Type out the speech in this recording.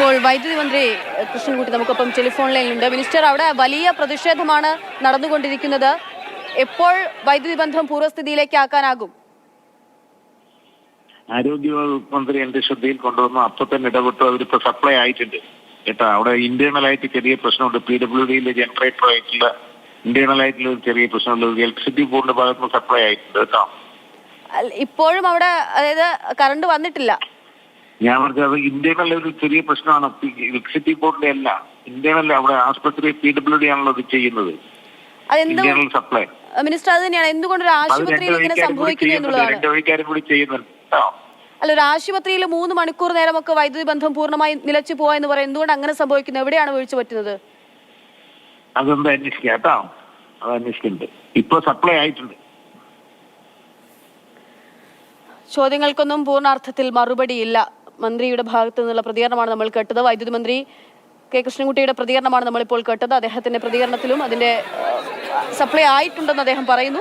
ഇപ്പോൾ വൈദ്യുതി മന്ത്രി കൃഷ്ണൻകുട്ടി നമുക്കൊപ്പം ടെലിഫോൺ ലൈനിലുണ്ട്. മിനിസ്റ്റർ, അവിടെ വലിയ പ്രതിഷേധമാണ് നടന്നുകൊണ്ടിരിക്കുന്നത്. എപ്പോൾ വൈദ്യുതി ബന്ധം പൂർവ്വസ്ഥിതിയിലേക്ക് ആക്കാനാകും? ആരോഗ്യ മന്ത്രി എന്റെ ശ്രദ്ധയിൽ കൊണ്ടുവന്നു. അപ്പൊ തന്നെ ഇടപെട്ടു. അവരിപ്പോ സപ്ലൈ ആയിട്ടുണ്ട് കേട്ടോ. അവിടെ ഇന്റേണൽ ആയിട്ട് ചെറിയ പ്രശ്നമുണ്ട്. PWDയിലെ ജനറേറ്റർ ആയിട്ടുള്ള ഇന്റേണൽ ആയിട്ടുള്ള ഒരു ചെറിയ പ്രശ്നമുണ്ട്. ഇലക്ട്രിസിറ്റി ബോർഡിന്റെ ഭാഗത്ത് നിന്ന് സപ്ലൈ ആയിട്ടുണ്ട് കേട്ടോ. ഇപ്പോഴും അവിടെ അതായത് കറണ്ട് വന്നിട്ടില്ല. ഞാൻ പറഞ്ഞത് ഇന്റേണൽ ഒരു ചെറിയ പ്രശ്നമാണ്. ഇലക്ട്രിസിറ്റി ബോർഡിന്റെ അല്ല, ഇന്റേണൽ അവിടെ ആശുപത്രി PWD ആണല്ലോ ഇത് ചെയ്യുന്നത്. ഇന്റേണൽ സപ്ലൈ മിനിസ്റ്റർ, അത് തന്നെയാണ് എന്തുകൊണ്ട് ഒരു ആശുപത്രിയിൽ ഇങ്ങനെ സംഭവിക്കുന്നു എന്നുള്ളതാണ്. രണ്ട് വഴിക്കാരും കൂടി ചെയ്യുന്നുണ്ട്. അല്ല, ഒരു ആശുപത്രിയിൽ 3 മണിക്കൂർ നേരമൊക്കെ വൈദ്യുതി ബന്ധം പൂർണ്ണമായി നിലച്ചു പോവാ എന്ന് പറയാം. എന്തുകൊണ്ട് അങ്ങനെ സംഭവിക്കുന്നത്? എവിടെയാണ് വീഴ്ച പറ്റുന്നത്? അതൊന്ന് അന്വേഷിക്കാം കേട്ടോ. അത് അന്വേഷിക്കുന്നുണ്ട്. ഇപ്പൊ സപ്ലൈ ആയിട്ടുണ്ട്. ചോദ്യങ്ങൾക്കൊന്നും പൂർണ്ണാർത്ഥത്തിൽ മറുപടിയില്ല. മന്ത്രിയുടെ ഭാഗത്തു നിന്നുള്ള പ്രതികരണമാണ് നമ്മൾ കേട്ടത്. വൈദ്യുതി മന്ത്രി കെ കൃഷ്ണൻകുട്ടിയുടെ പ്രതികരണമാണ് നമ്മളിപ്പോൾ കേട്ടത്. അദ്ദേഹത്തിന്റെ പ്രതികരണത്തിലും അതിന്റെ സപ്ലൈ ആയിട്ടുണ്ടെന്ന് അദ്ദേഹം പറയുന്നു.